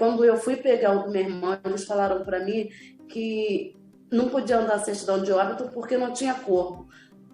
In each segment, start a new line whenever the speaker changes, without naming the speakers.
Quando eu fui pegar o meu irmão, eles falaram para mim que não podiam dar certidão de óbito porque não tinha corpo.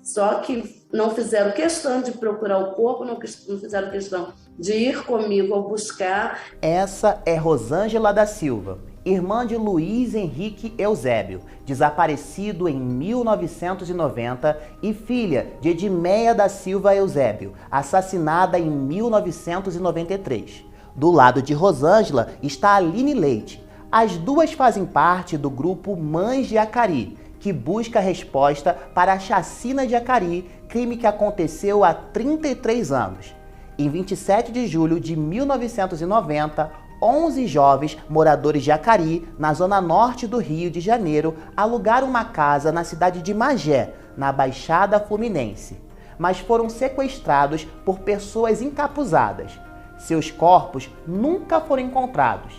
Só que não fizeram questão de procurar o corpo, não fizeram questão de ir comigo ao buscar.
Essa é Rosângela da Silva, irmã de Luiz Henrique Eusébio, desaparecido em 1990, e filha de Edmeia da Silva Eusébio, assassinada em 1993. Do lado de Rosângela está Aline Leite. As duas fazem parte do grupo Mães de Acari, que busca resposta para a chacina de Acari, crime que aconteceu há 33 anos. Em 27 de julho de 1990, 11 jovens moradores de Acari, na zona norte do Rio de Janeiro, alugaram uma casa na cidade de Magé, na Baixada Fluminense, mas foram sequestrados por pessoas encapuzadas. Seus corpos nunca foram encontrados.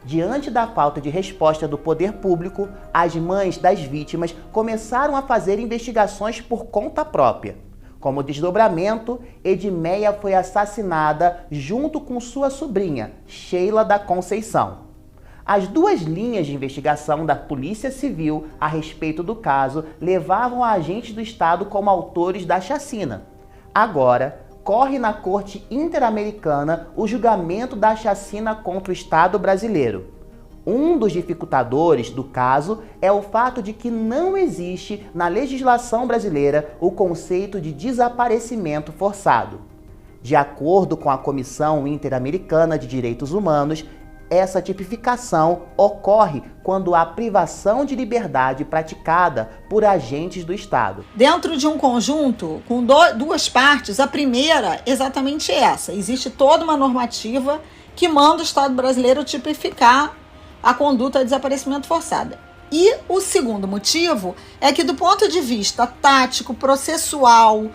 Diante da falta de resposta do poder público, as mães das vítimas começaram a fazer investigações por conta própria. Como desdobramento, Edmeia foi assassinada junto com sua sobrinha, Sheila da Conceição. As duas linhas de investigação da Polícia Civil a respeito do caso levavam a agentes do Estado como autores da chacina. Agora, corre na Corte Interamericana o julgamento da chacina contra o Estado brasileiro. Um dos dificultadores do caso é o fato de que não existe na legislação brasileira o conceito de desaparecimento forçado. De acordo com a Comissão Interamericana de Direitos Humanos, essa tipificação ocorre quando há privação de liberdade praticada por agentes do Estado.
Dentro de um conjunto com duas partes, a primeira exatamente essa. Existe toda uma normativa que manda o Estado brasileiro tipificar a conduta de desaparecimento forçada. E o segundo motivo é que, do ponto de vista tático, processual,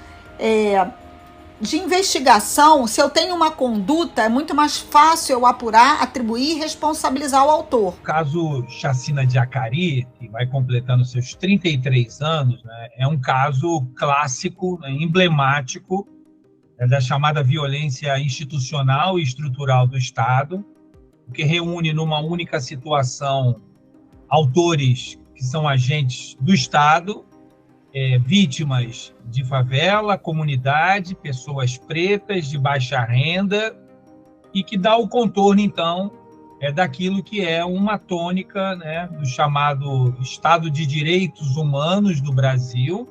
de investigação, se eu tenho uma conduta, é muito mais fácil eu apurar, atribuir e responsabilizar o autor.
O caso Chacina de Acari, que vai completando seus 33 anos, né, é um caso clássico, né, emblemático, da chamada violência institucional e estrutural do Estado, que reúne numa única situação autores que são agentes do Estado, vítimas de favela, comunidade, pessoas pretas de baixa renda, e que dá o contorno, então, daquilo que é uma tônica, né, do chamado Estado de Direitos Humanos do Brasil,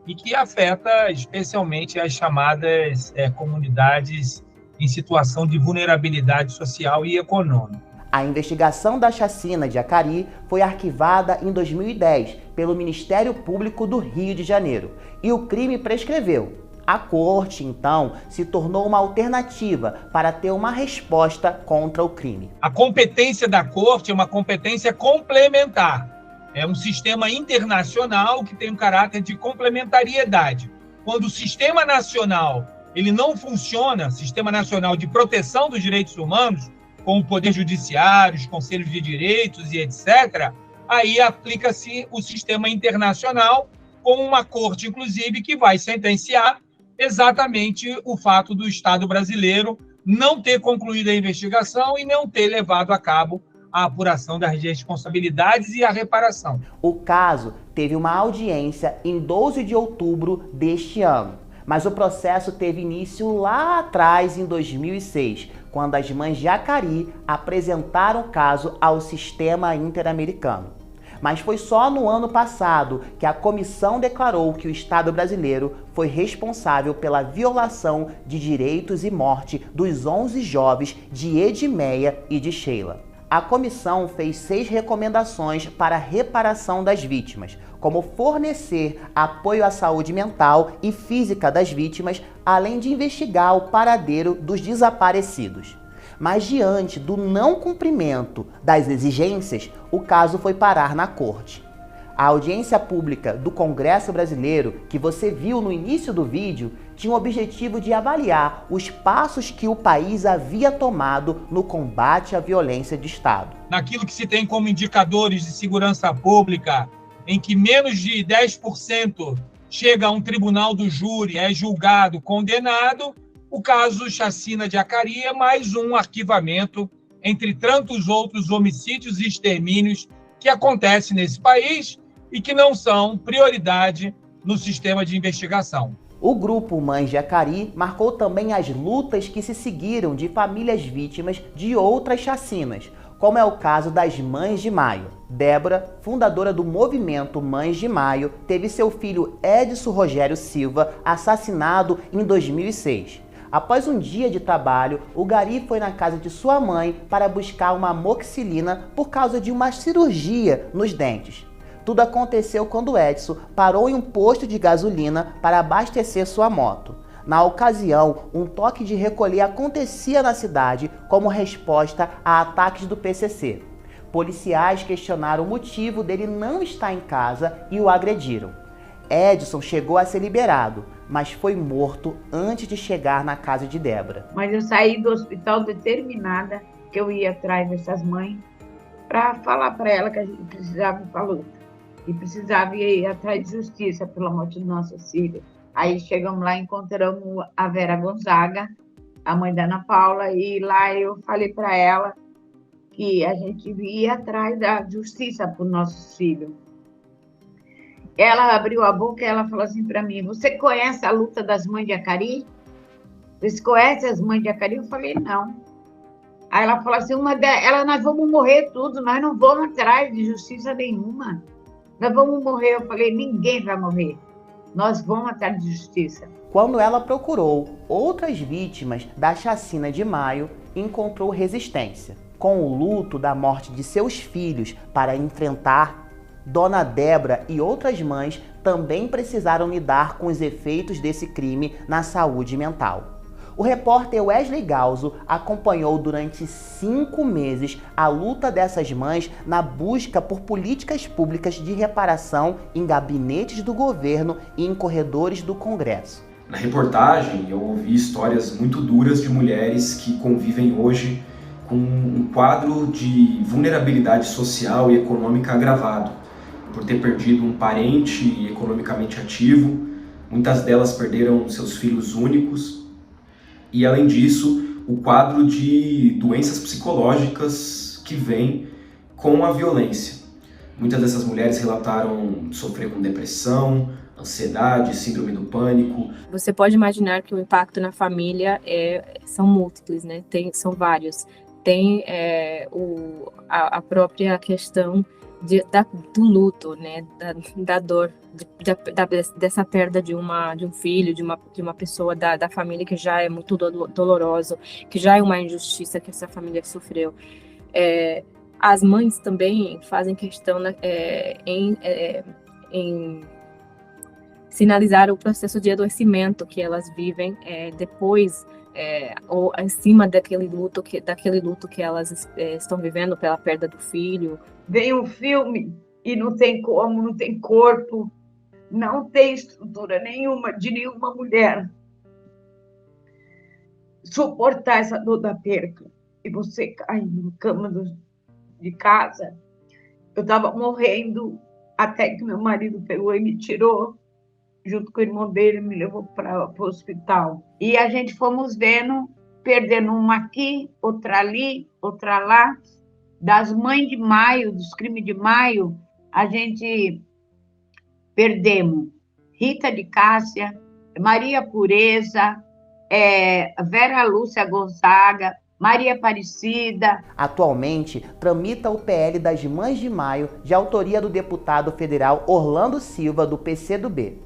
e que afeta especialmente as chamadas comunidades em situação de vulnerabilidade social e econômica.
A investigação da chacina de Acari foi arquivada em 2010 pelo Ministério Público do Rio de Janeiro e o crime prescreveu. A corte, então, se tornou uma alternativa para ter uma resposta contra o crime.
A competência da corte é uma competência complementar. É um sistema internacional que tem um caráter de complementariedade. Quando o sistema nacional ele não funciona, Sistema Nacional de Proteção dos Direitos Humanos, com o Poder Judiciário, os Conselhos de Direitos e etc., aí aplica-se o sistema internacional com uma corte, inclusive, que vai sentenciar exatamente o fato do Estado brasileiro não ter concluído a investigação e não ter levado a cabo a apuração das responsabilidades e a reparação.
O caso teve uma audiência em 12 de outubro deste ano. Mas o processo teve início lá atrás, em 2006, quando as mães de Acari apresentaram o caso ao sistema interamericano. Mas foi só no ano passado que a comissão declarou que o Estado brasileiro foi responsável pela violação de direitos e morte dos 11 jovens de Edmeia e de Sheila. A comissão fez 6 recomendações para a reparação das vítimas, como fornecer apoio à saúde mental e física das vítimas, além de investigar o paradeiro dos desaparecidos. Mas diante do não cumprimento das exigências, o caso foi parar na corte. A audiência pública do Congresso Brasileiro, que você viu no início do vídeo, tinha o objetivo de avaliar os passos que o país havia tomado no combate à violência de Estado.
Naquilo que se tem como indicadores de segurança pública, em que menos de 10% chega a um tribunal do júri, é julgado, condenado, o caso Chacina de Acari é mais um arquivamento entre tantos outros homicídios e extermínios que acontecem nesse país e que não são prioridade no sistema de investigação.
O grupo Mães de Acari marcou também as lutas que se seguiram de famílias vítimas de outras chacinas, como é o caso das Mães de Maio. Débora, fundadora do movimento Mães de Maio, teve seu filho Edson Rogério Silva assassinado em 2006. Após um dia de trabalho, o gari foi na casa de sua mãe para buscar uma amoxicilina por causa de uma cirurgia nos dentes. Tudo aconteceu quando Edson parou em um posto de gasolina para abastecer sua moto. Na ocasião, um toque de recolher acontecia na cidade como resposta a ataques do PCC. Policiais questionaram o motivo dele não estar em casa e o agrediram. Edson chegou a ser liberado, mas foi morto antes de chegar na casa de Débora.
Mas eu saí do hospital determinada que eu ia atrás dessas mães para falar para ela que a gente precisava ir para a luta e precisava ir atrás de justiça pela morte de nossas filhas. Aí chegamos lá e encontramos a Vera Gonzaga, a mãe da Ana Paula, e lá eu falei para ela que a gente ia atrás da justiça por nossos filhos. Ela abriu a boca e ela falou assim para mim: você conhece a luta das Mães de Acari? Vocês conhecem as Mães de Acari? Eu falei, não. Aí ela falou assim, nós vamos morrer tudo, nós não vamos atrás de justiça nenhuma. Nós vamos morrer. Eu falei, ninguém vai morrer. Nós vamos atrás de justiça.
Quando ela procurou outras vítimas da chacina de Maio, encontrou resistência. Com o luto da morte de seus filhos para enfrentar, Dona Débora e outras mães também precisaram lidar com os efeitos desse crime na saúde mental. O repórter Wesley Galzo acompanhou durante 5 meses a luta dessas mães na busca por políticas públicas de reparação em gabinetes do governo e em corredores do Congresso.
Na reportagem, eu ouvi histórias muito duras de mulheres que convivem hoje com um quadro de vulnerabilidade social e econômica agravado, por ter perdido um parente economicamente ativo. Muitas delas perderam seus filhos únicos. E, além disso, o quadro de doenças psicológicas que vem com a violência. Muitas dessas mulheres relataram sofrer com depressão, ansiedade, síndrome do pânico.
Você pode imaginar que o impacto na família são múltiplos, né? São vários. Tem a própria questão do luto, né, da dor, dessa perda de um filho, de uma pessoa da família que já é muito doloroso, que já é uma injustiça que essa família sofreu. As mães também fazem questão em sinalizar o processo de adoecimento que elas vivem depois, ou acima daquele luto que elas estão vivendo pela perda do filho.
Vem um filme e não tem como, não tem corpo, não tem estrutura nenhuma de nenhuma mulher suportar essa dor da perda. E você cai na cama de casa. Eu estava morrendo até que meu marido pegou e me tirou, junto com o irmão dele, me levou para o hospital. E a gente fomos perdendo uma aqui, outra ali, outra lá. Das Mães de Maio, dos crimes de Maio, a gente perdemos Rita de Cássia, Maria Pureza, Vera Lúcia Gonzaga, Maria Aparecida.
Atualmente, tramita o PL das Mães de Maio, de autoria do deputado federal Orlando Silva, do PCdoB.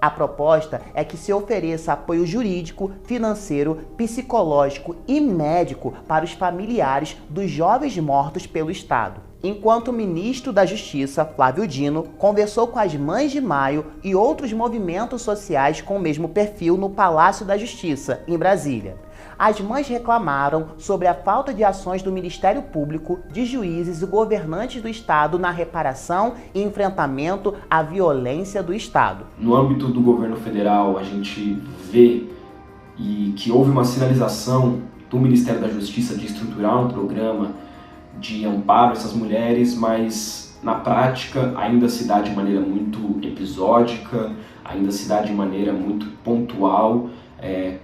A proposta é que se ofereça apoio jurídico, financeiro, psicológico e médico para os familiares dos jovens mortos pelo Estado. Enquanto o ministro da Justiça, Flávio Dino, conversou com as Mães de Maio e outros movimentos sociais com o mesmo perfil no Palácio da Justiça, em Brasília. As mães reclamaram sobre a falta de ações do Ministério Público, de juízes e governantes do Estado na reparação e enfrentamento à violência do Estado.
No âmbito do governo federal, a gente vê que houve uma sinalização do Ministério da Justiça de estruturar um programa de amparo a essas mulheres, mas na prática ainda se dá de maneira muito episódica, ainda se dá de maneira muito pontual,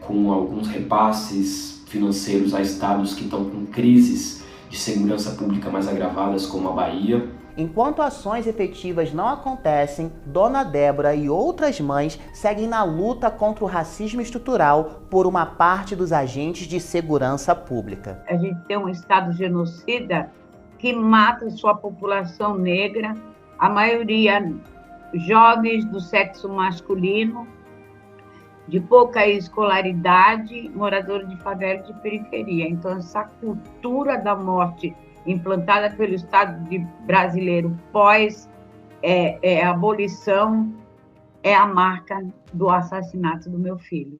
com alguns repasses financeiros a estados que estão com crises de segurança pública mais agravadas, como a Bahia.
Enquanto ações efetivas não acontecem, Dona Débora e outras mães seguem na luta contra o racismo estrutural por uma parte dos agentes de segurança pública.
A gente tem um Estado genocida que mata sua população negra, a maioria jovens do sexo masculino, de pouca escolaridade, moradores de favela de periferia. Então, essa cultura da morte implantada pelo Estado brasileiro pós abolição é a marca do assassinato do meu filho.